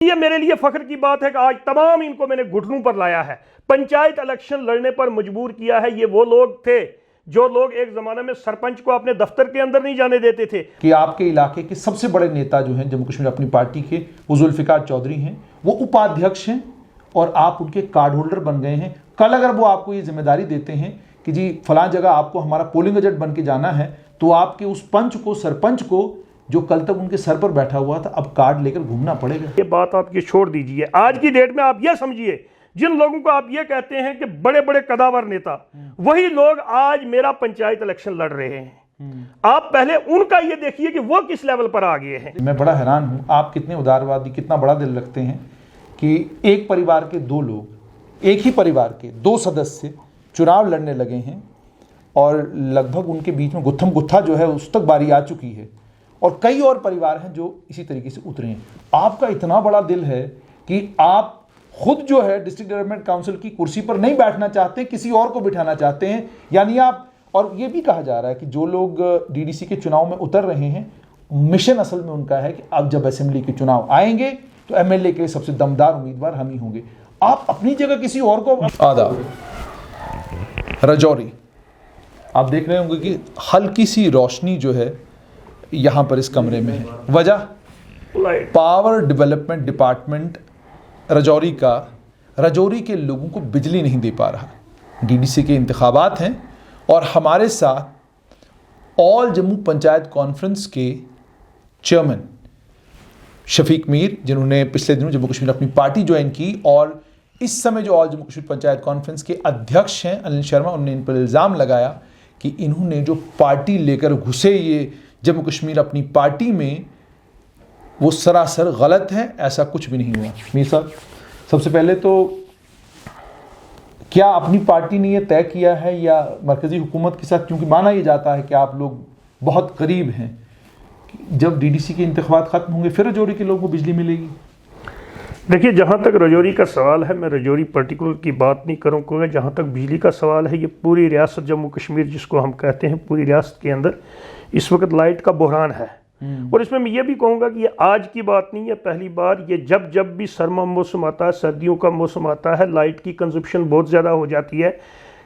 ये मेरे लिए फख्र की बात है कि आज तमाम इनको मैंने घुटनों पर लाया है, पंचायत इलेक्शन लड़ने पर मजबूर किया है। ये वो लोग थे जो लोग एक जमाने में सरपंच को अपने दफ्तर के अंदर नहीं जाने देते थे। कि आपके इलाके के सबसे बड़े नेता जो हैं जम्मू कश्मीर अपनी पार्टी के, वो जुल्फिकार चौधरी हैं, वो उपाध्यक्ष हैं और आप उनके कार्ड होल्डर बन गए हैं। कल अगर वो आपको ये जिम्मेदारी देते हैं कि जी फलां जगह आपको हमारा पोलिंग एजेंट बन के जाना है, तो आपके उस पंच को, सरपंच को, जो कल तक उनके सर पर बैठा हुआ था, अब कार्ड लेकर घूमना पड़ेगा। ये बात आप ये छोड़ दीजिए। आज की डेट में आप ये समझिए, जिन लोगों को आप ये कहते हैं कि बड़े बड़े कदावर नेता, वही लोग आज मेरा पंचायत इलेक्शन लड़ रहे हैं। आप पहले उनका ये देखिए कि वो किस लेवल पर आ गए हैं। मैं बड़ा हैरान हूं, आप कितने उदारवादी, कितना बड़ा दिल रखते हैं कि एक परिवार के दो लोग, एक ही परिवार के दो सदस्य चुनाव लड़ने लगे हैं और लगभग उनके बीच में गुत्थम गुत्था जो है उस तक बारी आ चुकी है, और कई और परिवार हैं जो इसी तरीके से उतरे हैं। आपका इतना बड़ा दिल है कि आप खुद जो है डिस्ट्रिक्ट डेवलपमेंट काउंसिल की कुर्सी पर नहीं बैठना चाहते, किसी और को बिठाना चाहते हैं। यानी आप, और ये भी कहा जा रहा है कि जो लोग डीडीसी के चुनाव में उतर रहे हैं, मिशन असल में उनका है कि अब जब असेंबली के चुनाव आएंगे तो एमएलए के सबसे दमदार उम्मीदवार हम ही होंगे। आप अपनी जगह किसी और को। आदाब। राजौरी, आप देख रहे होंगे कि हल्की सी रोशनी जो है यहाँ पर इस कमरे में है। वजह, पावर डेवलपमेंट डिपार्टमेंट राजौरी के लोगों को बिजली नहीं दे पा रहा। डीडीसी के इंतखाबात हैं और हमारे साथ ऑल जम्मू पंचायत कॉन्फ्रेंस के चेयरमैन शफीक मीर, जिन्होंने पिछले दिनों जम्मू कश्मीर अपनी पार्टी ज्वाइन की, और इस समय जो ऑल जम्मू कश्मीर पंचायत कॉन्फ्रेंस के अध्यक्ष हैं अनिल शर्मा, उन्होंने इन पर इल्ज़ाम लगाया कि इन्होंने जो पार्टी लेकर घुसे ये जम्मू कश्मीर अपनी पार्टी में, वो सरासर गलत है, ऐसा कुछ भी नहीं हुआ। मीर साहब, सबसे पहले तो क्या अपनी पार्टी ने यह तय किया है या मरकज़ी हुकूमत के साथ, क्योंकि माना यह जाता है कि आप लोग बहुत करीब हैं, जब डीडीसी के इंतखाबात ख़त्म होंगे फिर राजौरी के लोगों को बिजली मिलेगी? देखिए, जहाँ तक राजौरी का सवाल है, मैं राजौरी पर्टिकुलर की बात नहीं करूँगा। जहाँ तक बिजली का सवाल है, ये पूरी रियासत जम्मू कश्मीर जिसको हम कहते हैं, पूरी रियासत के अंदर इस वक्त लाइट का बहरान है। और इसमें मैं ये भी कहूँगा कि ये आज की बात नहीं है, पहली बार। ये जब जब भी सरमा मौसम आता है, सर्दियों का मौसम आता है, लाइट की कंजप्शन बहुत ज़्यादा हो जाती है।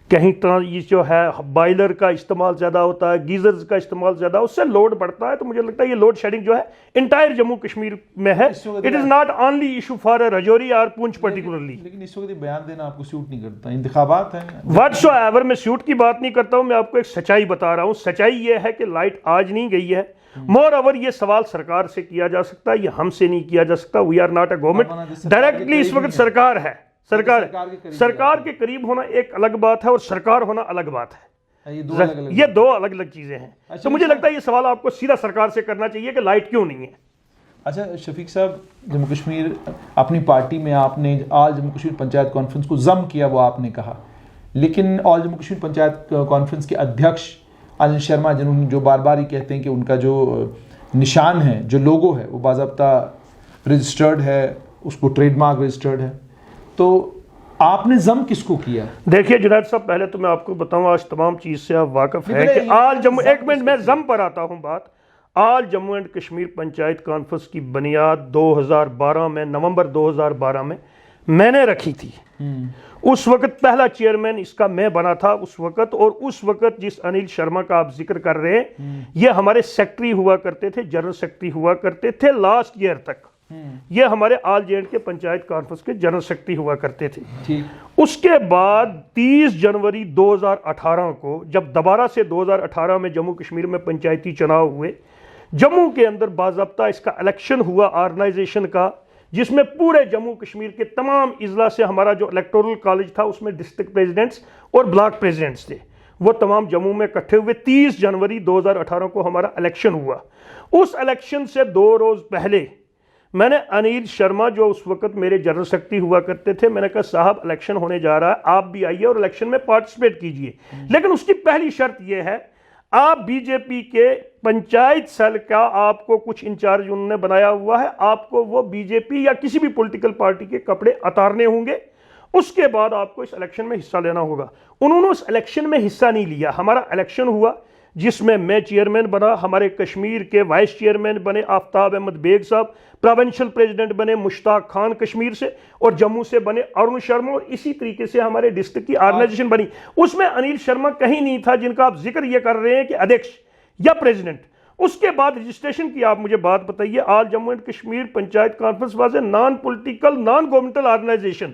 कहीं ये जो है बॉयलर का इस्तेमाल ज़्यादा होता है, गीज़र्स का इस्तेमाल ज़्यादा, उससे लोड बढ़ता है। तो मुझे लगता है ये लोड शेडिंग जो है इंटायर जम्मू कश्मीर में है। It is not only issue for Rajouri और पुंछ पर्टिकुलरली। लेकिन इस वक्त बयान देना आपको सूट नहीं करता, इंतखाबात है। व्हाटसोएवर मैं सूट की बात नहीं करता हूँ, मैं आपको एक सच्चाई बता रहा हूँ। सच्चाई ये है कि लाइट आज नहीं गई है। मोर ओवर ये सवाल सरकार से किया जा सकता है, ये हमसे नहीं किया जा सकता। We are not a government directly. इस वक्त सरकार है, सरकार के करीब होना एक अलग बात है और सरकार होना अलग बात है। ये दो अलग अलग चीजें हैं। तो मुझे लगता है ये सवाल आपको सीधा सरकार से करना चाहिए कि लाइट क्यों नहीं है। अच्छा शफीक साहब, जम्मू कश्मीर अपनी पार्टी में आपने ऑल जम्मू कश्मीर पंचायत कॉन्फ्रेंस को जम किया, वो आपने कहा, लेकिन ऑल जम्मू कश्मीर पंचायत कॉन्फ्रेंस के अध्यक्ष अनिल शर्मा, जिन्होंने जो बार बार ही कहते हैं कि उनका जो निशान है, जो लोगो है, वो बाज़ाब्ता रजिस्टर्ड है, उसको ट्रेडमार्क रजिस्टर्ड है, तो आपने जम किसको किया? देखिए जुनैद साहब, पहले तो मैं आपको बताऊं, आज तमाम चीज़ से आप वाकिफ हैं कि आज जम्मू, एक मिनट मैं जम पर आता हूं बात। आज जम्मू एंड कश्मीर पंचायत कॉन्फ्रेंस की बुनियाद 2012 में, नवंबर 2012 में मैंने रखी थी। उस वक्त पहला चेयरमैन इसका मैं बना था उस वक्त। और उस वक्त जिस अनिल शर्मा का आप जिक्र कर रहे हैं, ये हमारे सेक्रेटरी हुआ करते थे, जनरल सेक्रेटरी हुआ करते थे लास्ट ईयर तक। ये हमारे ऑल जे एंड के पंचायत कॉन्फ्रेंस के जनरल सेक्रेटरी हुआ करते थे। उसके बाद 30 जनवरी 2018 को जब दोबारा से 2018 में जम्मू कश्मीर में पंचायती चुनाव हुए, जम्मू के अंदर बाज़ाब्ता इसका इलेक्शन हुआ ऑर्गेनाइजेशन का, जिसमें पूरे जम्मू कश्मीर के तमाम इजला से हमारा जो इलेक्टोरल कॉलेज था, उसमें डिस्ट्रिक्ट प्रेसिडेंट्स और ब्लॉक प्रेसिडेंट्स थे, वो तमाम जम्मू में इकट्ठे हुए। 30 जनवरी 2018 को हमारा इलेक्शन हुआ। उस इलेक्शन से 2 रोज़ पहले मैंने अनिल शर्मा, जो उस वक्त मेरे जनरल सेक्रेटरी हुआ करते थे, मैंने कहा साहब इलेक्शन होने जा रहा है, आप भी आइए और इलेक्शन में पार्टिसिपेट कीजिए। लेकिन उसकी पहली शर्त यह है, आप बीजेपी के पंचायत सेल का आपको कुछ इंचार्ज उन्होंने बनाया हुआ है, आपको वो बीजेपी या किसी भी पॉलिटिकल पार्टी के कपड़े उतारने होंगे, उसके बाद आपको इस इलेक्शन में हिस्सा लेना होगा। उन्होंने उस इलेक्शन में हिस्सा नहीं लिया। हमारा इलेक्शन हुआ, जिसमें मैं चेयरमैन बना, हमारे कश्मीर के वाइस चेयरमैन बने आफ्ताब अहमद बेग साहब, प्रोविंशियल प्रेसिडेंट बने मुश्ताक खान कश्मीर से, और जम्मू से बने अरुण शर्मा, और इसी तरीके से हमारे डिस्ट्रिक्ट की ऑर्गेनाइजेशन बनी। उसमें अनिल शर्मा कहीं नहीं था, जिनका आप जिक्र ये कर रहे हैं कि अध्यक्ष या प्रेसिडेंट। उसके बाद रजिस्ट्रेशन की आप मुझे बात बताइए। All Jammu and Kashmir panchayat conference was a non political non governmental organisation.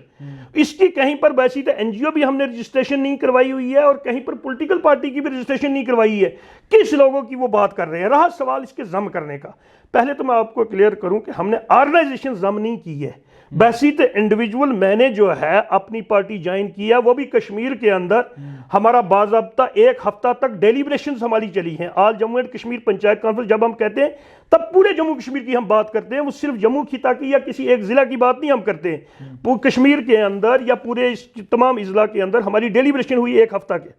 इसकी कहीं पर वैसी तो एनजीओ भी हमने रजिस्ट्रेशन नहीं करवाई हुई है, और कहीं पर पॉलिटिकल पार्टी की भी रजिस्ट्रेशन नहीं करवाई है। किस लोगों की वो बात कर रहे हैं? रहा सवाल इसके जम करने का, पहले तो मैं आपको क्लियर करूं कि हमने ऑर्गेनाइजेशन जम नहीं की है। वैसी तो इंडिविजुअल मैंने जो है अपनी पार्टी ज्वाइन की है, वो भी कश्मीर के अंदर। हमारा बाज़ाब्ता 1 हफ्ता तक डेलीब्रेशंस हमारी चली हैं। All Jammu and Kashmir panchayat conference जब हम कहते हैं तब पूरे जम्मू कश्मीर की हम बात करते हैं, वो सिर्फ जम्मू खिता की या किसी एक जिला की बात नहीं हम करते हैं। कश्मीर के अंदर या पूरे तमाम इजला के अंदर हमारी डेलीब्रेशन हुई 1 हफ्ता के।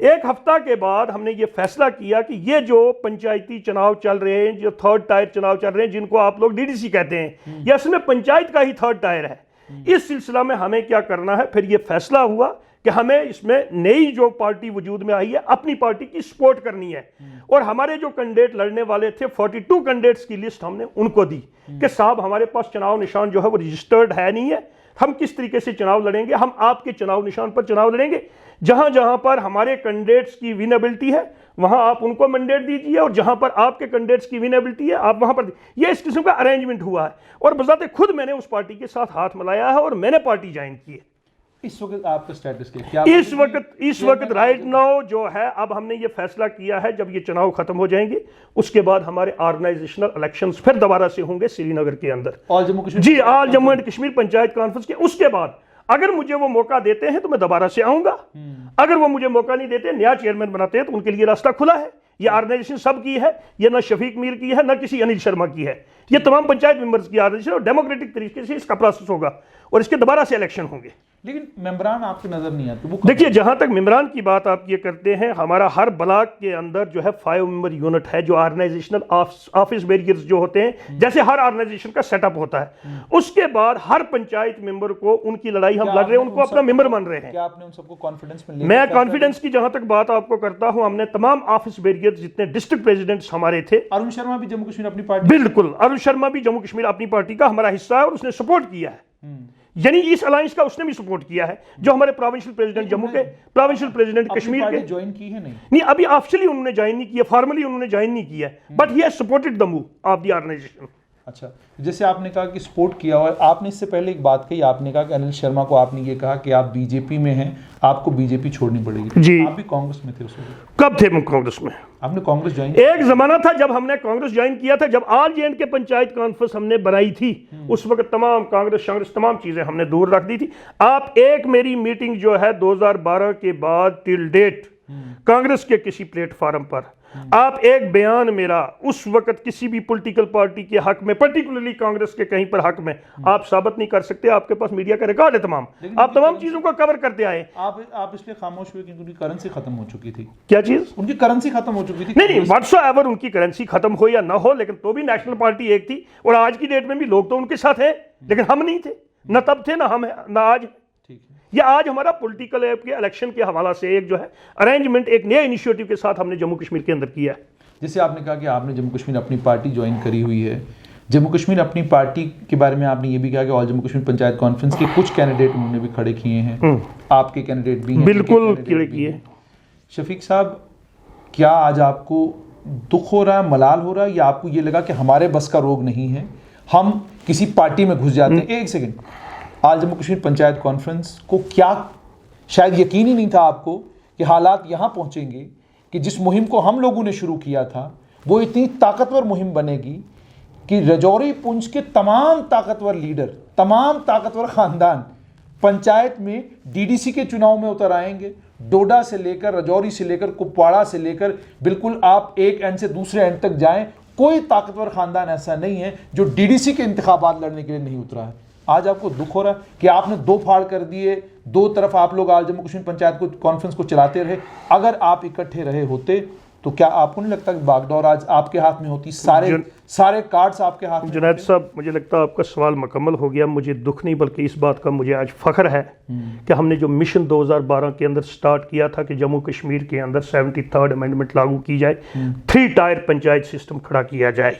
1 हफ्ता के बाद हमने ये फैसला किया कि ये जो पंचायती चुनाव चल रहे हैं, जो 3rd टायर चुनाव चल रहे हैं, जिनको आप लोग डीडीसी कहते हैं, ये असल में पंचायत का ही 3rd टायर है। इस सिलसिला में हमें क्या करना है? फिर ये फैसला हुआ कि हमें इसमें नई जो पार्टी वजूद में आई है, अपनी पार्टी की सपोर्ट करनी है। और हमारे जो कैंडिडेट लड़ने वाले थे, 42 कैंडिडेट्स की लिस्ट हमने उनको दी कि साहब हमारे पास चुनाव निशान जो है वो रजिस्टर्ड है नहीं है, हम किस तरीके से चुनाव लड़ेंगे? हम आपके चुनाव निशान पर चुनाव लड़ेंगे। जहां जहां पर हमारे कैंडिडेट्स की विनेबिलिटी है वहां आप उनको मैंडेट दीजिए, और जहां पर आपके कैंडिडेट्स की विनेबिलिटी है आप वहां पर। ये इस किस्म का अरेंजमेंट हुआ है, और बजाते खुद मैंने उस पार्टी के साथ हाथ मिलाया है और मैंने पार्टी ज्वाइन की है। इस वक्त आपका स्टेटस क्या? इस वक्त राइट नाउ जो है, अब हमने ये फैसला किया है जब ये चुनाव खत्म हो जाएंगे उसके बाद हमारे ऑर्गेनाइजेशनल इलेक्शंस फिर दोबारा से होंगे श्रीनगर के अंदर। ऑल जम्मू कश्मीर जी, all Jammu and Kashmir panchayat conference के। उसके बाद अगर मुझे वो मौका देते हैं तो मैं दोबारा से आऊंगा, अगर वो मुझे मौका नहीं देते, नया चेयरमैन बनाते हैं, तो उनके लिए रास्ता खुला है। ये ऑर्गेनाइजेशन सब की है, ये ना शफीक मीर की है ना किसी अनिल शर्मा की है, ये तमाम पंचायत मेंबर्स की ऑर्गेनाइजेशन, और डेमोक्रेटिक तरीके से इसका प्रोसेस होगा और इसके दोबारा से इलेक्शन होंगे। लेकिन मेंबरान आपको नजर नहीं आते? देखिए, जहां तक मेंबरान की बात आप ये करते हैं, हमारा हर ब्लॉक के अंदर जो है 5 मेंबर यूनिट है, जो ऑर्गेनाइजेशनल ऑफिस बैरियर्स जो होते हैं, जैसे हर ऑर्गेनाइजेशन का सेटअप होता है। उसके बाद हर पंचायत मेंबर को उनकी लड़ाई हम लड़ रहे हैं, उनको अपना मेंबर मान रहे हैं। क्या आपने उन सबको कॉन्फिडेंस में? मैं कॉन्फिडेंस की जहां तक बात आपको करता हूं, हमने तमाम ऑफिस बैरियर्स जितने डिस्ट्रिक्ट प्रेसिडेंट्स हमारे थे। अरुण शर्मा भी जम्मू कश्मीर अपनी पार्टी? बिल्कुल, अरुण शर्मा भी जम्मू कश्मीर अपनी पार्टी का हमारा हिस्सा है और उसने सपोर्ट किया है। यानी इस अलायंस का उसने भी सपोर्ट किया है। जो हमारे प्रोविंशियल प्रेसिडेंट जम्मू के, प्रोविंशियल प्रेसिडेंट कश्मीर के ज्वाइन की है? नहीं, अभी ऑफिशियली उन्होंने ज्वाइन नहीं किया, फॉर्मली उन्होंने ज्वाइन नहीं किया, but he has supported the move of the organisation. अच्छा, जैसे आपने कहा कि सपोर्ट किया, और आपने इससे पहले एक बात कही, आपने कहा कि अनिल शर्मा को आपने ये कहा कि आप बीजेपी में हैं, आपको बीजेपी छोड़नी पड़ेगी। जी, आप भी कांग्रेस में थे उस वक्त? कब थे हम कांग्रेस में? आपने कांग्रेस ज्वाइन? एक जमाना था जब हमने कांग्रेस ज्वाइन किया था, जब ऑल जे एंड के पंचायत कॉन्फ्रेंस हमने बनाई थी, उस वक्त तमाम कांग्रेस तमाम चीजें हमने दूर रख दी थी। आप एक मेरी मीटिंग जो है 2012 के बाद टिल डेट कांग्रेस के किसी प्लेटफॉर्म पर आप एक बयान मेरा उस वक्त किसी भी पॉलिटिकल पार्टी के हक में, पर्टिकुलरली कांग्रेस के कहीं पर हक में, आप साबित नहीं कर सकते। आपके पास मीडिया का रिकॉर्ड है तमाम, आप तमाम चीजों को कवर करते आए। आप इसलिए खामोश हुए क्योंकि उनकी करेंसी खत्म हो चुकी थी? क्या चीज? उनकी करेंसी खत्म हो चुकी थी? नहीं, व्हाट्सएवर उनकी करेंसी खत्म हो या ना हो, लेकिन तो भी नेशनल पार्टी एक थी, और आज की डेट में भी लोग तो उनके साथ हैं, लेकिन हम नहीं थे, न तब थे, ना हम है, ना आज। ये आज हमारा पॉलिटिकल के इलेक्शन के हवाला से एक जो है अरेंजमेंट, एक नए इनिशिएटिव के साथ हमने जम्मू कश्मीर के अंदर किया है। जैसे आपने कहा कि आपने जम्मू कश्मीर अपनी पार्टी ज्वाइन करी हुई है, जम्मू कश्मीर अपनी पार्टी के बारे में आपने ये भी कहा कि ऑल जम्मू कश्मीर पंचायत कॉन्फ्रेंस के कुछ कैंडिडेट उन्होंने भी खड़े किए हैं, आपके कैंडिडेट भी हैं? बिल्कुल किए। शफीक साहब, क्या आज आपको दुख हो रहा है, मलाल हो रहा है, या आपको ये लगा कि हमारे बस का रोग नहीं है, हम किसी पार्टी में घुस जाते हैं? एक second, all Jammu Kashmir panchayat conference को क्या शायद यकीन ही नहीं था आपको कि हालात यहाँ पहुँचेंगे कि जिस मुहिम को हम लोगों ने शुरू किया था वो इतनी ताकतवर मुहिम बनेगी कि रजौरी पुंछ के तमाम ताकतवर लीडर, तमाम ताकतवर ख़ानदान पंचायत में डीडीसी के चुनाव में उतर आएंगे। डोडा से लेकर, रजौरी से लेकर, कुपवाड़ा से लेकर, बिल्कुल आप एक एंड से दूसरे एंड तक जाएं, कोई ताकतवर ख़ानदान ऐसा नहीं है जो डीडीसी के इंतखाबात लड़ने के लिए नहीं उतरा है। आज आपको दुख हो रहा है कि आपने दो फाड़ कर दिए, दो तरफ आप लोग आज जम्मू कश्मीर पंचायत को कॉन्फ्रेंस को चलाते रहे। अगर आप इकट्ठे रहे होते तो क्या आपको नहीं लगता कि बागडोर आज आपके हाथ में होती, सारे कार्ड्स आपके हाथ में। जुनैद साहब, मुझे लगता है आपका सवाल मुकम्मल हो गया। मुझे दुख नहीं बल्कि इस बात का मुझे आज फख्र है कि हमने जो मिशन 2012 के अंदर स्टार्ट किया था कि जम्मू कश्मीर के अंदर 73rd अमेंडमेंट लागू की जाए, 3 टायर पंचायत सिस्टम खड़ा किया जाए।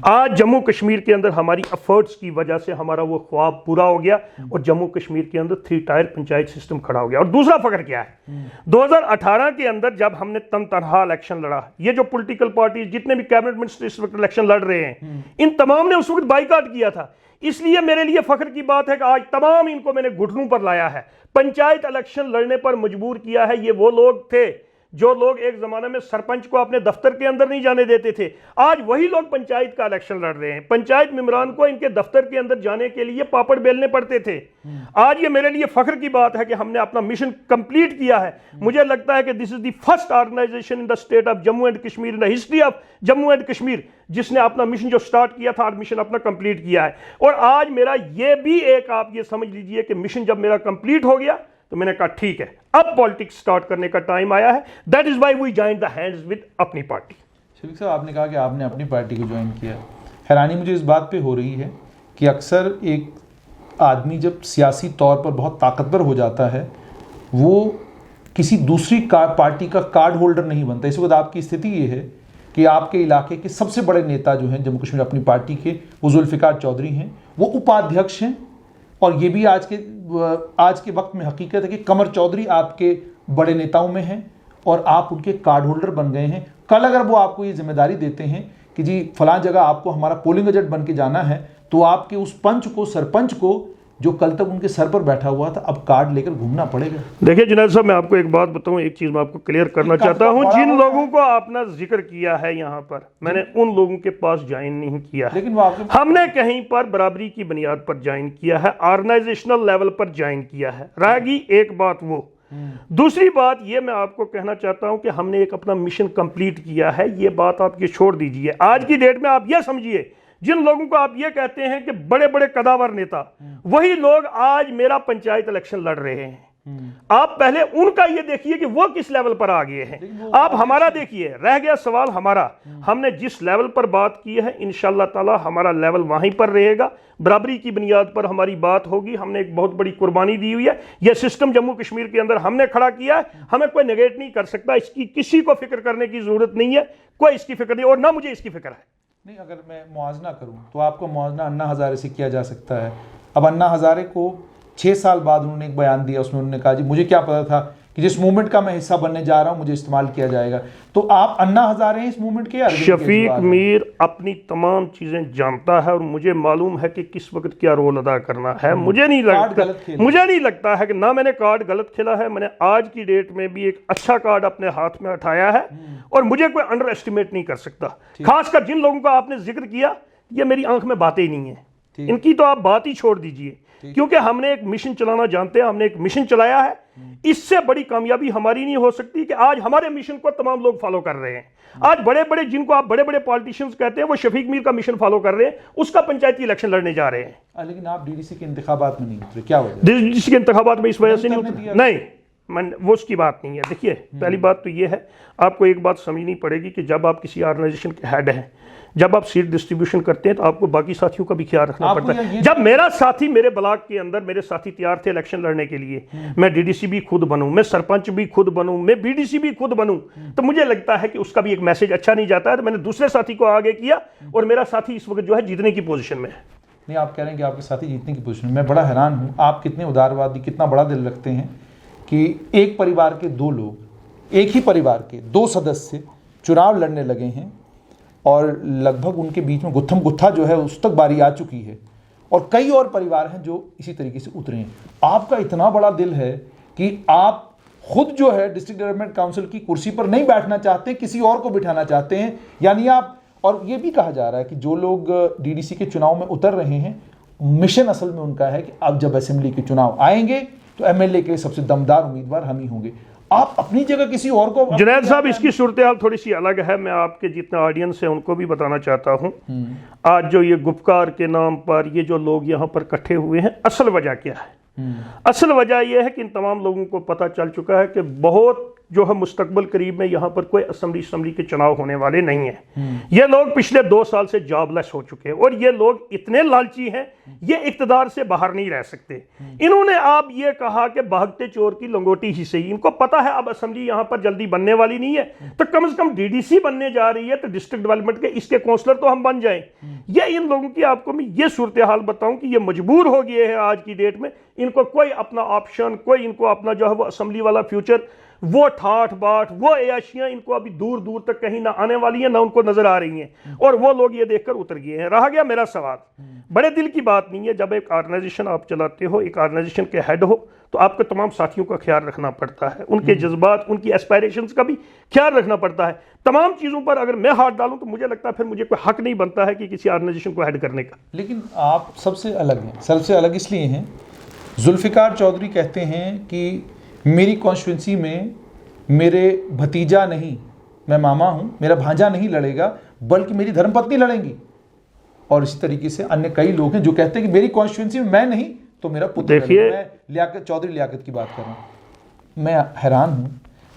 आज जम्मू कश्मीर के अंदर हमारी एफर्ट्स की वजह से हमारा वो ख्वाब पूरा हो गया और जम्मू कश्मीर के अंदर 3 टायर पंचायत सिस्टम खड़ा हो गया। और दूसरा फख्र क्या है, 2018 के अंदर जब हमने तनहा इलेक्शन लड़ा, ये जो पॉलिटिकल पार्टी जितने भी कैबिनेट मिनिस्टर इस वक्त इलेक्शन लड़ रहे हैं, इन तमाम ने उस वक्त बाइकाट किया था। इसलिए मेरे लिए फख्र की बात है कि आज तमाम इनको मैंने घुटनों पर लाया है, पंचायत इलेक्शन लड़ने पर मजबूर किया है। ये वो लोग थे जो लोग एक जमाने में सरपंच को अपने दफ्तर के अंदर नहीं जाने देते थे, आज वही लोग पंचायत का इलेक्शन लड़ रहे हैं। पंचायत मेंबरान को इनके दफ्तर के अंदर जाने के लिए पापड़ बेलने पड़ते थे। आज ये मेरे लिए फख्र की बात है कि हमने अपना मिशन कंप्लीट किया है। मुझे लगता है कि this is the first organisation in the state of Jammu and Kashmir, in the history of Jammu and Kashmir, जिसने अपना मिशन जो स्टार्ट किया था मिशन अपना कंप्लीट किया है। और आज मेरा ये भी एक, आप ये समझ लीजिए कि मिशन जब मेरा कंप्लीट हो गया तो मैंने कहा ठीक है, अब पॉलिटिक्स स्टार्ट करने का टाइम आया है। That is why we joined the hands with अपनी पार्टी। शफीक साहब, आपने कहा कि आपने अपनी पार्टी को ज्वाइन किया। हैरानी मुझे इस बात पे हो रही है कि अक्सर एक आदमी जब सियासी तौर पर बहुत ताकतवर हो जाता है, वो किसी दूसरी पार्टी का कार्ड होल्डर नहीं बनता। इस वक्त आपकी स्थिति ये है कि आपके इलाके के सबसे बड़े नेता जो हैं जम्मू कश्मीर अपनी पार्टी के, वो जुल्फ़िकार चौधरी हैं, वो उपाध्यक्ष हैं। और ये भी आज के वक्त में हकीकत है कि कमर चौधरी आपके बड़े नेताओं में हैं और आप उनके कार्ड होल्डर बन गए हैं। कल अगर वो आपको ये जिम्मेदारी देते हैं कि जी फलां जगह आपको हमारा पोलिंग एजेंट बन के जाना है, तो आपके उस पंच को, सरपंच को, जो कल तक उनके सर पर बैठा हुआ था, अब कार्ड लेकर घूमना पड़ेगा। देखिए जुनैद साहब, मैं आपको एक बात बताऊं, एक चीज मैं आपको क्लियर करना चाहता हूं। जिन लोगों को आपने जिक्र किया है यहाँ पर, मैंने उन लोगों के पास ज्वाइन नहीं किया है, लेकिन वो आपके हमने कहीं पर बराबरी की बुनियाद पर ज्वाइन किया है, ऑर्गेनाइजेशनल लेवल पर ज्वाइन किया है। रहेगी एक बात वो। दूसरी बात ये मैं आपको कहना चाहता हूं कि हमने एक अपना मिशन कंप्लीट किया है। ये बात आप ये छोड़ दीजिए। आज की डेट में आप ये समझिए, जिन लोगों को आप ये कहते हैं कि बड़े बड़े कदावर नेता, वही लोग आज मेरा पंचायत इलेक्शन लड़ रहे हैं। आप पहले उनका ये देखिए कि वो किस लेवल पर आ गए हैं, आप हमारा देखिए। रह गया सवाल हमारा, हमने जिस लेवल पर बात की है इंशाअल्लाह ताला हमारा लेवल वहीं पर रहेगा। बराबरी की बुनियाद पर हमारी बात होगी। हमने एक बहुत बड़ी कुर्बानी दी हुई है। यह सिस्टम जम्मू कश्मीर के अंदर हमने खड़ा किया है, हमें कोई नेगेट नहीं कर सकता। इसकी किसी को फिक्र करने की जरूरत नहीं है, कोई इसकी फिक्र नहीं, और ना मुझे इसकी फिक्र है। नहीं, अगर मैं मुआवजा करूं तो आपका मुआवजा अन्ना हज़ारे से किया जा सकता है। अब अन्ना हज़ारे को 6 साल बाद उन्होंने एक बयान दिया, उसमें उन्होंने कहा जी मुझे क्या पता था कि जिस मूवमेंट का मैं हिस्सा बनने जा रहा हूं मुझे इस्तेमाल किया जाएगा। तो आप अन्ना हज़ारे हैं इस मूवमेंट के? शफीक मीर अपनी तमाम चीजें जानता है और मुझे मालूम है कि किस वक्त क्या रोल अदा करना है। मुझे नहीं लगता है कि ना मैंने कार्ड गलत खेला है। मैंने आज की डेट में भी एक अच्छा कार्ड अपने हाथ में उठाया है और मुझे कोई अंडर एस्टिमेट नहीं कर सकता। खासकर जिन लोगों का आपने जिक्र किया, ये मेरी आंख में बातें ही नहीं है, इनकी तो आप बात ही छोड़ दीजिए। क्योंकि हमने एक मिशन चलाना जानते हैं, हमने एक मिशन चलाया है। इससे बड़ी कामयाबी हमारी नहीं हो सकती कि आज हमारे मिशन को तमाम लोग फॉलो कर रहे हैं। आज बड़े बड़े, जिनको आप बड़े बड़े पॉलिटिशियंस कहते हैं, वो शफीक मीर का मिशन फॉलो कर रहे हैं, उसका पंचायती इलेक्शन लड़ने जा रहे हैं। लेकिन आप डीडीसी के इंतखाबात में नहीं उतरे, क्या वजह? डीडीसी के इंतखाबात में इस वजह से नहीं उतरे, नहीं, वो उसकी बात नहीं है। देखिए, पहली बात तो ये है, आपको एक बात समझनी पड़ेगी कि जब आप किसी ऑर्गेनाइजेशन के हेड हैं, जब आप सीट डिस्ट्रीब्यूशन करते हैं तो आपको बाकी साथियों का भी ख्याल रखना पड़ता है। जब मेरा साथी, मेरे ब्लॉक के अंदर मेरे साथी तैयार थे इलेक्शन लड़ने के लिए, मैं डीडीसी भी खुद बनूं, मैं सरपंच भी खुद बनूं, मैं बीडीसी भी खुद बनूं, तो मुझे लगता है कि उसका भी एक मैसेज अच्छा नहीं जाता है। तो मैंने दूसरे साथी को आगे किया और मेरा साथी इस वक्त जो है जीतने की पोजीशन में है। नहीं, आप कह रहे हैं कि आपके साथी जीतने की पोजीशन में। मैं बड़ा हैरान हूँ, आप कितने उदारवादी, कितना बड़ा दिल रखते हैं कि एक परिवार के 2 लोग, एक ही परिवार के 2 सदस्य चुनाव लड़ने लगे हैं और लगभग उनके बीच में गुत्थम गुत्था जो है उस तक बारी आ चुकी है, और कई और परिवार हैं जो इसी तरीके से उतरे हैं। आपका इतना बड़ा दिल है कि आप खुद जो है डिस्ट्रिक्ट डेवलपमेंट काउंसिल की कुर्सी पर नहीं बैठना चाहते, किसी और को बिठाना चाहते हैं। यानी आप, और ये भी कहा जा रहा है कि जो लोग डीडीसी के चुनाव में उतर रहे हैं, मिशन असल में उनका है कि अब जब असेंबली के चुनाव आएंगे तो एमएलए के सबसे दमदार उम्मीदवार हम ही होंगे। आप अपनी जगह किसी और को। जुनैद साहब, इसकी सूरत हाल थोड़ी सी अलग है। मैं आपके जितना ऑडियंस है उनको भी बताना चाहता हूं। आज जो ये गुपकार के नाम पर ये जो लोग यहाँ पर इकट्ठे हुए हैं, असल वजह क्या है? असल वजह यह है कि इन तमाम लोगों को पता चल चुका है कि बहुत जो है मुस्तकबल करीब में यहाँ पर कोई असम्बली के चुनाव होने वाले नहीं हैं। ये लोग पिछले 2 साल से जॉबलेस हो चुके हैं और ये लोग इतने लालची हैं, ये इक्तदार से बाहर नहीं रह सकते। इन्होंने आप ये कहा कि भागते चोर की लंगोटी ही सही। इनको पता है अब असम्बली यहाँ पर जल्दी बनने वाली नहीं है, तो कम से कम डीडीसी बनने जा रही है, तो डिस्ट्रिक्ट डेवलपमेंट के इसके काउंसलर तो हम बन जाएं। ये इन लोगों की आपको मैं ये सूरत हाल बताऊं कि ये मजबूर हो गए हैं आज की डेट में। इनको कोई अपना ऑप्शन, कोई इनको अपना जो है वो असम्बली वाला फ्यूचर, वो ठाठ बाट, वो अयाशियां इनको अभी दूर दूर तक कहीं ना आने वाली हैं, ना उनको नजर आ रही हैं, और वो लोग ये देखकर उतर गए हैं। रहा गया मेरा सवाल, बड़े दिल की बात नहीं है, जब एक ऑर्गेनाइजेशन आप चलाते हो, एक ऑर्गेनाइजेशन के हेड हो, तो आपको तमाम साथियों का ख्याल रखना पड़ता है, उनके जज्बात, उनकी एस्पायरेशंस का भी ख्याल रखना पड़ता है। तमाम चीज़ों पर अगर मैं हाथ डालूं तो मुझे लगता है फिर मुझे कोई हक नहीं बनता है कि किसी ऑर्गेनाइजेशन को हेड करने का। लेकिन आप सबसे अलग हैं, सबसे अलग इसलिए हैं, जुल्फ़िकार चौधरी कहते हैं कि मेरी कॉन्स्टिट्यूंसी में मेरे भतीजा नहीं, मैं मामा हूं, मेरा भांजा नहीं लड़ेगा, बल्कि मेरी धर्मपत्नी लड़ेंगी। और इसी तरीके से अन्य कई लोग हैं जो कहते हैं कि मेरी कॉन्स्टिट्यूंसी में मैं नहीं तो मेरा पुत्र लड़ेगा। मैं लियाकत चौधरी लियाकत की बात कर रहा हूं। मैं हैरान हूं,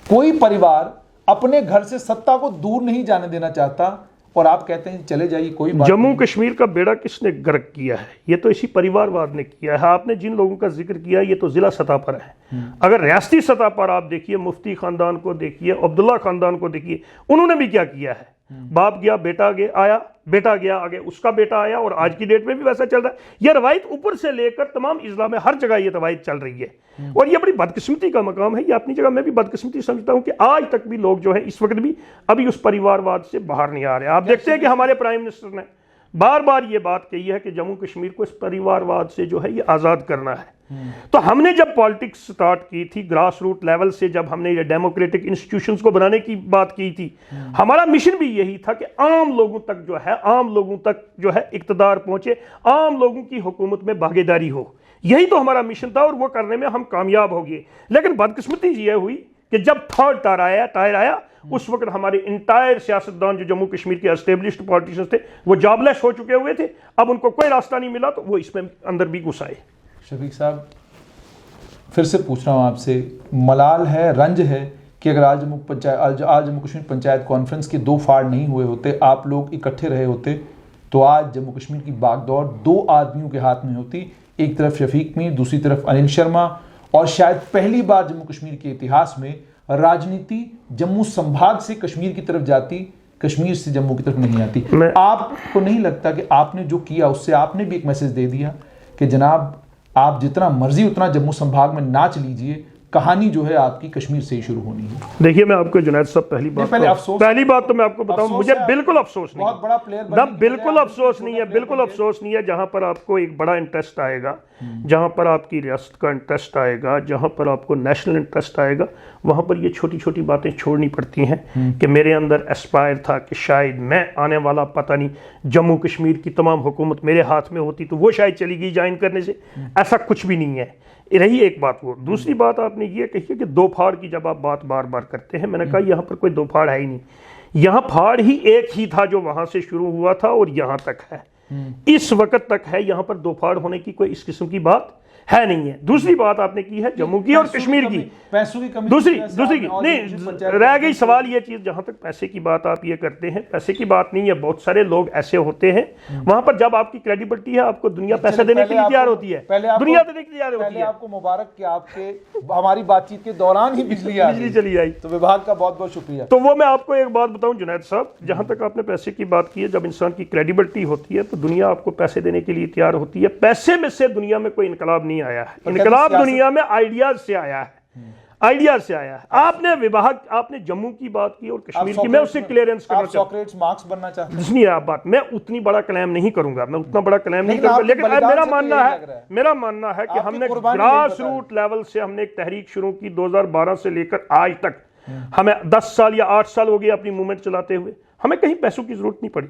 कोई परिवार अपने घर से सत्ता को दूर नहीं जाने देना चाहता, और आप कहते हैं चले जाइए, कोई बात जम्मू कश्मीर का बेड़ा किसने गर्क किया है? ये तो इसी परिवारवाद ने किया है। आपने जिन लोगों का जिक्र किया ये तो जिला सतह पर है। अगर रियासती सतह पर आप देखिए, मुफ्ती खानदान को देखिए, अब्दुल्ला खानदान को देखिए, उन्होंने भी क्या किया है? बाप गया बेटा गया आया, बेटा गया आगे उसका बेटा आया, और आज की डेट में भी वैसा चल रहा है। यह रवायत ऊपर से लेकर तमाम इस्लाम में हर जगह ये रवायत चल रही है, और ये बड़ी बदकिस्मती का मकाम है। ये अपनी जगह मैं भी बदकिस्मती समझता हूं कि आज तक भी लोग जो है इस वक्त भी अभी उस परिवारवाद से बाहर नहीं आ रहे। आप देखते हैं कि हमारे प्राइम मिनिस्टर ने बार बार ये बात कही है कि जम्मू कश्मीर को इस परिवारवाद से जो है ये आज़ाद करना है। तो हमने जब पॉलिटिक्स स्टार्ट की थी ग्रास रूट लेवल से, जब हमने ये डेमोक्रेटिक इंस्टीट्यूशंस को बनाने की बात की थी, हमारा मिशन भी यही था कि आम लोगों तक जो है, आम लोगों तक जो है इक़्तिदार पहुंचे, आम लोगों की हुकूमत में भागीदारी हो। यही तो हमारा मिशन था, और वो करने में हम कामयाब हो गए। लेकिन बदकिस्मती ये हुई कि जब थर्ड टायर आया, उस वक्त हमारे इंटायर सियासतदान जो जम्मू कश्मीर के एस्टेब्लिश्ड पॉलिटिशियंस थे, वो जॉबलेस हो चुके हुए थे। अब उनको कोई रास्ता नहीं मिला, तो वो इसमें अंदर भी घुस आए। शफीक साहब, फिर से पूछ रहा हूँ आपसे, मलाल है, रंज है कि अगर आज जम्मू कश्मीर पंचायत कॉन्फ्रेंस के 2 फाड़ नहीं हुए होते, आप लोग इकट्ठे रहे होते, तो आज जम्मू कश्मीर की बागडोर 2 आदमियों के हाथ में होती। एक तरफ शफीक मीर, दूसरी तरफ अनिल शर्मा, और शायद पहली बार जम्मू कश्मीर के इतिहास में राजनीति जम्मू संभाग से कश्मीर की तरफ जाती, कश्मीर से जम्मू की तरफ नहीं आती। आपको नहीं लगता कि आपने जो किया उससे आपने भी एक मैसेज दे दिया कि जनाब आप जितना मर्जी उतना जम्मू संभाग में नाच लीजिए, कहानी जो है आपकी कश्मीर से ही शुरू होनी है? देखिए, मैं आपको जुनैद साहब पहली बात तो मैं आपको बताऊं, मुझे बिल्कुल अफसोस नहीं, बहुत बड़ा प्लेयर बिल्कुल अफसोस नहीं है, बिल्कुल अफसोस नहीं है। जहां पर आपको एक बड़ा इंटरेस्ट आएगा, जहां पर आपकी रियासत का इंटरेस्ट आएगा, जहां पर आपको नेशनल इंटरेस्ट आएगा, वहां पर ये छोटी छोटी बातें छोड़नी पड़ती हैं कि मेरे अंदर एस्पायर था कि शायद मैं आने वाला पता नहीं जम्मू कश्मीर की तमाम हुकूमत मेरे हाथ में होती तो वो शायद चली गई ज्वाइन करने से। ऐसा कुछ भी नहीं है। रही एक बात वो। दूसरी बात आपने ये कही कि 2 फाड़ की जब आप बात बार बार करते हैं, मैंने कहा यहाँ पर कोई 2 फाड़ है ही नहीं। यहाँ फाड़ ही एक ही था जो वहां से शुरू हुआ था और यहाँ तक है, इस वक्त तक है। यहाँ पर 2 फाड़ होने की कोई इस किस्म की बात है नहीं है। दूसरी बात आपने की है जम्मू की और कश्मीर की, पैसों की कमी, दूसरी की नहीं रह गई सवाल ये चीज। जहां तक पैसे की बात आप ये करते हैं, पैसे की बात नहीं है। बहुत सारे लोग ऐसे होते हैं वहां पर जब आपकी क्रेडिबिलिटी है, आपको दुनिया पैसे देने के लिए तैयार होती है, दुनिया देने के लिए तैयार होती है। आपको मुबारक कि आपके हमारी बातचीत के दौरान ही बिजली चली आई, तो विभाग का बहुत बहुत शुक्रिया। तो वो मैं आपको एक बात बताऊं जुनैद साहब, जहां तक आपने पैसे की बात की है, जब इंसान की क्रेडिबिलिटी होती है तो दुनिया आपको पैसे देने के लिए तैयार होती है। पैसे में से दुनिया में कोई इनकलाब नहीं आया है, इनकलाब दुनिया में आइडियाज से आया है, आइडियाज से आया है। आपने विभाग, आपने जम्मू की बात की और कश्मीर की, मैं उससे क्लियरेंस करना चाहता हूं। सॉक्रेट्स मार्क्स बनना चाहते हैं? नहीं, आप बात, मैं उतनी बड़ा क्लेम नहीं करूंगा, मैं उतना बड़ा क्लेम नहीं करूंगा, लेकिन मेरा मानना है कि हमने ग्रास रूट लेवल से हमने एक तहरीक शुरू की 2012 से लेकर आज तक। हमें 10 साल या 8 साल हो गए अपनी मूवमेंट चलाते हुए, हमें कहीं पैसों की जरूरत नहीं पड़ी।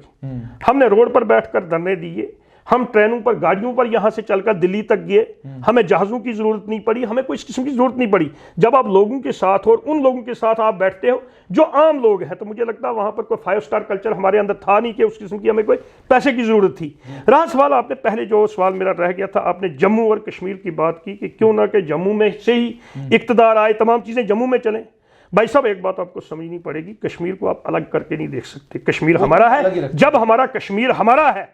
हमने रोड पर बैठकर धरने दिए, हम ट्रेनों पर, गाड़ियों पर यहां से चलकर दिल्ली तक गए, हमें जहाजों की जरूरत नहीं पड़ी, हमें कोई इस किस्म की जरूरत नहीं पड़ी। जब आप लोगों के साथ और उन लोगों के साथ आप बैठते हो जो आम लोग हैं, तो मुझे लगता है वहां पर कोई 5 स्टार कल्चर हमारे अंदर था नहीं कि उस किस्म की हमें कोई पैसे की जरूरत थी। रहा सवाल, आपने पहले जो सवाल मेरा रह गया था, आपने जम्मू और कश्मीर की बात की कि क्यों ना कि जम्मू में से ही इक्तदार आए, तमाम चीजें जम्मू में चलें। भाई साहब एक बात आपको समझनी पड़ेगी, कश्मीर को आप अलग करके नहीं देख सकते। कश्मीर हमारा है, जब हमारा कश्मीर हमारा है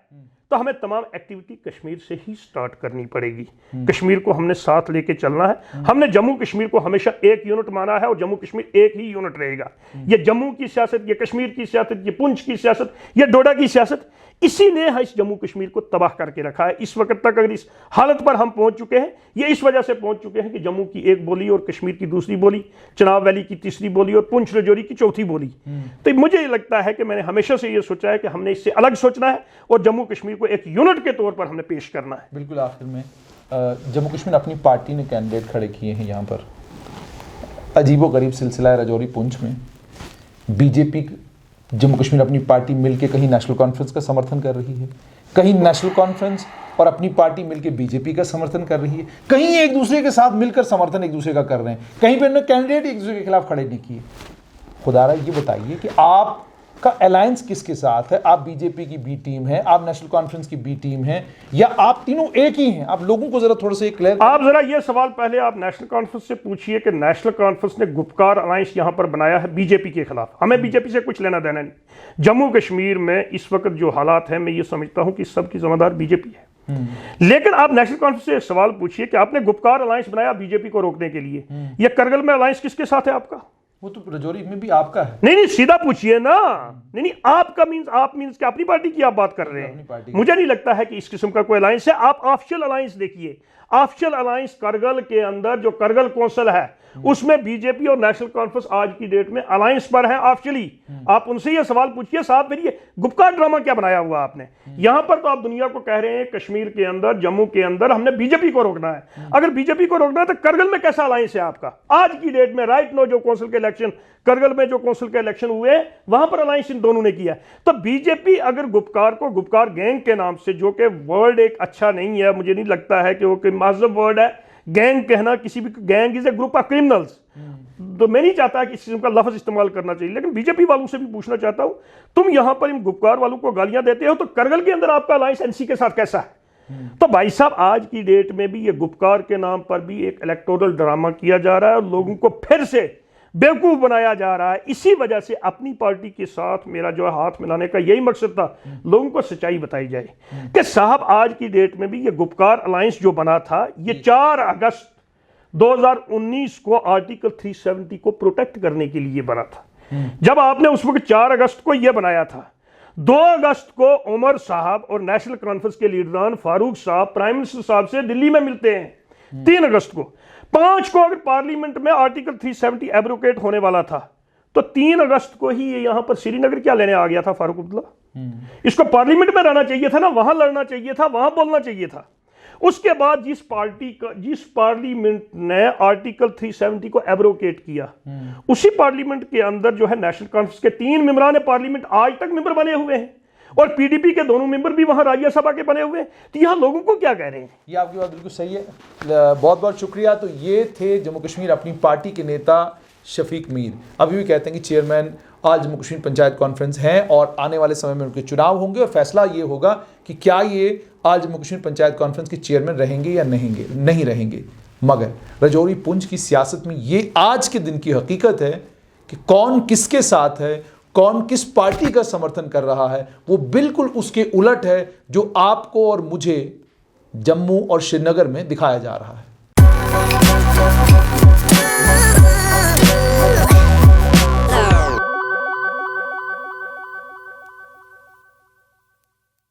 तो हमें तमाम एक्टिविटी कश्मीर से ही स्टार्ट करनी पड़ेगी। कश्मीर को हमने साथ लेके चलना है। हमने जम्मू कश्मीर को हमेशा एक यूनिट माना है और जम्मू कश्मीर एक ही यूनिट रहेगा। ये जम्मू की सियासत, ये कश्मीर की सियासत, ये पुंछ की सियासत, ये डोडा की सियासत, इसी ने इस जम्मू कश्मीर को तबाह करके रखा है। इस वक्त तक अगर इस हालत पर हम पहुंच चुके हैं, ये इस वजह से पहुंच चुके हैं कि जम्मू की एक बोली और कश्मीर की दूसरी बोली, चनाब वैली की तीसरी बोली और पुंछ राजौरी की चौथी बोली। तो मुझे ये लगता है कि मैंने हमेशा से ये सोचा है कि हमने इससे अलग सोचना है और जम्मू कश्मीर को एक यूनिट के तौर पर हमने पेश करना है। बिल्कुल। आखिर में जम्मू कश्मीर अपनी पार्टी ने कैंडिडेट खड़े किए हैं यहाँ पर। अजीबोगरीब सिलसिला है राजौरी पुंछ में। बीजेपी जम्मू कश्मीर अपनी पार्टी मिलके कहीं नेशनल कॉन्फ्रेंस का समर्थन कर रही है, कहीं नेशनल कॉन्फ्रेंस और अपनी पार्टी मिलके बीजेपी का समर्थन कर रही है, कहीं एक दूसरे के साथ मिलकर समर्थन एक दूसरे का कर रहे हैं, कहीं पे उन्होंने कैंडिडेट एक दूसरे के खिलाफ खड़े नहीं किए। खुदारा ये बताइए कि आपका अलायंस किसके साथ है? आप बीजेपी की बी टीम है, आप नेशनल कॉन्फ्रेंस की बी टीम है, या आप तीनों एक ही हैं? आप लोगों को जरा थोड़ा सा क्लियर। आप जरा ये सवाल पहले आप नेशनल कॉन्फ्रेंस से पूछिए कि नेशनल कॉन्फ्रेंस ने गुपकार अलायंस यहां पर बनाया है बीजेपी के खिलाफ। हमें बीजेपी से कुछ लेना देना नहीं। जम्मू कश्मीर में इस वक्त जो हालात हैं, मैं ये समझता हूं कि सबकी जिम्मेदार बीजेपी है। लेकिन आप नेशनल कॉन्फ्रेंस से एक सवाल पूछिए कि आपने गुपकार अलायंस बनाया बीजेपी को रोकने के लिए, ये करगिल में अलायंस किसके साथ है आपका? वो तो राजौरी में भी आपका है। नहीं सीधा पूछिए ना। नहीं आपका मींस, आप मींस कि अपनी पार्टी की आप बात कर रहे हैं। मुझे नहीं लगता है कि इस किस्म का कोई अलायंस है। आप ऑफिशियल अलायंस देखिए। ऑफिशियल अलायंस करगिल के अंदर जो करगिल कौंसिल है उसमें बीजेपी और नेशनल कॉन्फ्रेंस आज की डेट में अलायंस पर है ऑफिशियली। आप उनसे ये सवाल पूछिए, साहब फिर ये गुपकार ड्रामा क्या बनाया हुआ आपने? यहां पर तो आप दुनिया को कह रहे हैं कश्मीर के अंदर, जम्मू के अंदर हमने बीजेपी को रोकना है। अगर बीजेपी को रोकना है तो करगिल में कैसा अलायंस है आपका? आज की डेट में राइट नो जो कौंसिल के इलेक्शन, करगिल में जो कौंसिल के इलेक्शन हुए वहां पर अलायंस इन दोनों ने किया। तो बीजेपी अगर गुपकार को गुपकार गैंग के नाम से, जो कि वर्ड एक अच्छा नहीं है, मुझे नहीं लगता है कि वो कोई महज़ब वर्ड है गैंग कहना। किसी भी gang is a group of criminals, तो मैं नहीं चाहता कि इस किस्म का लफ्ज इस्तेमाल करना चाहिए। लेकिन बीजेपी वालों से भी पूछना चाहता हूं, तुम यहां पर इन गुपकार वालों को गालियां देते हो तो करगिल के अंदर आपका अलायंस एनसी के साथ कैसा है? तो भाई साहब आज की डेट में भी ये गुपकार के नाम पर भी एक इलेक्टोरल ड्रामा किया जा रहा है और लोगों को फिर से बेवकूफ बनाया जा रहा है। इसी वजह से अपनी पार्टी के साथ मेरा जो हाथ मिलाने का यही मकसद था, लोगों को सच्चाई बताई जाए कि साहब आज की डेट में भी ये गुपकार अलायंस जो बना था, ये 4 अगस्त 2019 को आर्टिकल 370 को प्रोटेक्ट करने के लिए बना था। जब आपने उस वक्त 4 अगस्त को यह बनाया था, 2 अगस्त को उमर साहब और नेशनल कॉन्फ्रेंस के लीडरान फारूक साहब प्राइम मिनिस्टर साहब से दिल्ली में मिलते हैं 3 अगस्त को। 5 को अगर पार्लियामेंट में आर्टिकल 370 एब्रोकेट होने वाला था तो 3 अगस्त को ही ये यहां पर श्रीनगर क्या लेने आ गया था फारूक अब्दुल्ला? इसको पार्लियामेंट में रहना चाहिए था ना, वहां लड़ना चाहिए था, वहां बोलना चाहिए था। उसके बाद जिस पार्लियामेंट ने आर्टिकल 370 को एब्रोकेट किया, उसी पार्लियामेंट के अंदर जो है नेशनल कॉन्फ्रेंस के 3 मेंबरान पार्लियामेंट आज तक मेंबर बने हुए हैं और पीडीपी के दोनों मेंबर भी वहां राज्यसभा के बने हुए हैं। तो यहां लोगों को क्या कह रहे हैं? ये आपकी बात बिल्कुल सही है। बहुत बहुत शुक्रिया। तो ये थे जम्मू कश्मीर अपनी पार्टी के नेता शफीक मीर। अभी भी कहते हैं कि चेयरमैन आज जम्मू कश्मीर पंचायत कॉन्फ्रेंस हैं और आने वाले समय में उनके चुनाव होंगे और फैसला ये होगा कि क्या ये आज जम्मू कश्मीर पंचायत कॉन्फ्रेंस के चेयरमैन रहेंगे या नहीं रहेंगे। मगर राजौरी पुंछ की सियासत में ये आज के दिन की हकीकत है कि कौन किसके साथ है, कौन किस पार्टी का समर्थन कर रहा है, वो बिल्कुल उसके उलट है जो आपको और मुझे जम्मू और श्रीनगर में दिखाया जा रहा है।